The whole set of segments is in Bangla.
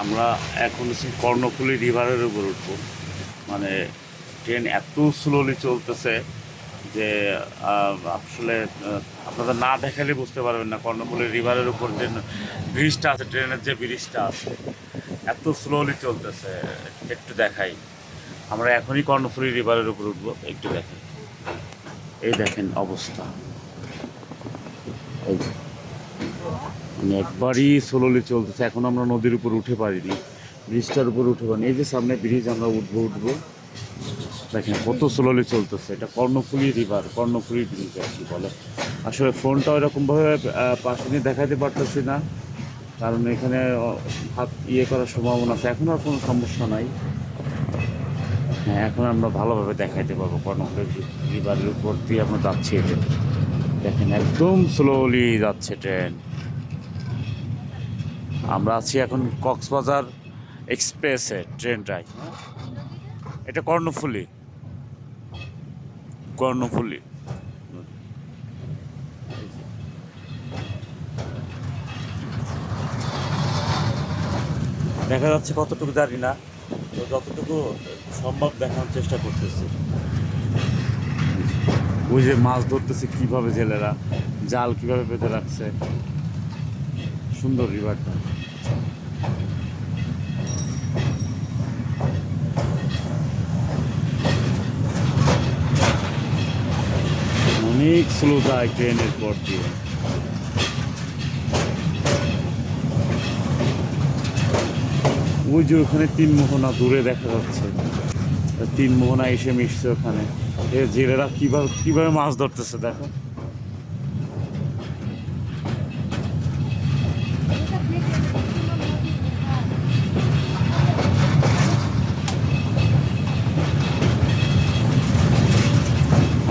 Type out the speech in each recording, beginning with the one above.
আমরা এখন কর্ণফুলী রিভারের উপর উঠবো। মানে ট্রেন এত স্লোলি চলতেছে যে আসলে আপনাদের না দেখালে বুঝতে পারবেন না। কর্ণফুলী রিভারের উপর যে ব্রিজটা আছে, ট্রেনের যে ব্রিজটা আছে, এত স্লোলি চলতেছে। একটু দেখাই, আমরা এখনই কর্ণফুলী রিভারের উপর উঠবো, একটু দেখাই। এই দেখেন অবস্থা, এই যে মানে একবারই স্লোলি চলতেছে। এখন আমরা নদীর উপর উঠে পারিনি, ব্রিজটার উপর উঠে পারিনি। এই যে সামনে ব্রিজ, আমরা উঠবো। দেখেন কত স্লোলি চলতেছে। এটা কর্ণফুলী রিভার, কর্ণফুলী ব্রিজ আর কি বলে। আসলে ফোনটা ওইরকমভাবে পাশে নিয়ে দেখাতে পারতেছি না, কারণ এখানে হাত করার সম্ভাবনা আছে। এখন আর কোনো সমস্যা নাই। হ্যাঁ, এখন আমরা ভালোভাবে দেখাইতে পারবো। কর্ণফুলী রিভারের উপর দিয়ে আমরা যাচ্ছি। এটা দেখেন একদম স্লোলি যাচ্ছে ট্রেন। আমরা আছি এখন কক্সবাজার এক্সপ্রেসে, ট্রেনটাই। এটা কর্ণফুলী, কর্ণফুলী। দেখা যাচ্ছে কতটুকু জানি না, তো যতটুকু সম্ভব দেখানোর চেষ্টা করতেছি। ওই যে মাছ ধরতেছে কিভাবে জেলেরা, জাল কিভাবে বেঁধে রাখছে। সুন্দর রিভারটা। অনেক স্লো যায় ট্রেনের পর দিয়ে। ওই যে ওখানে তিন মোহনা দূরে দেখা যাচ্ছে, তিন মোহনা এসে মিশছে ওখানে। জেলেরা কিভাবে কিভাবে মাছ ধরতেছে দেখো।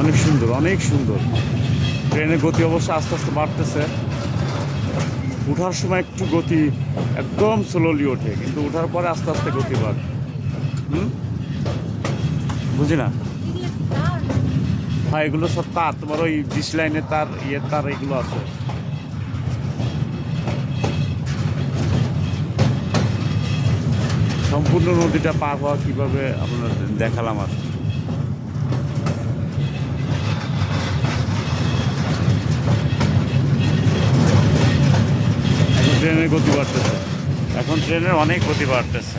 অনেক সুন্দর, অনেক সুন্দর। ট্রেনের গতি অবশ্য আস্তে আস্তে বাড়তেছে। উঠার সময় একটু গতি একদম স্লোলি ওঠে, কিন্তু উঠার পরে আস্তে আস্তে গতি বাড়ে। বুঝি না। হ্যাঁ, এগুলো সব তার, তোমার ওই ডিশ লাইনের তার, তার এগুলো আছে। সম্পূর্ণ নদীটা পার হওয়া কীভাবে আমরা দেখালাম আর। এখন ট্রেনের গতি বাড়তেছে, এখন ট্রেনের অনেক গতি বাড়তেছে।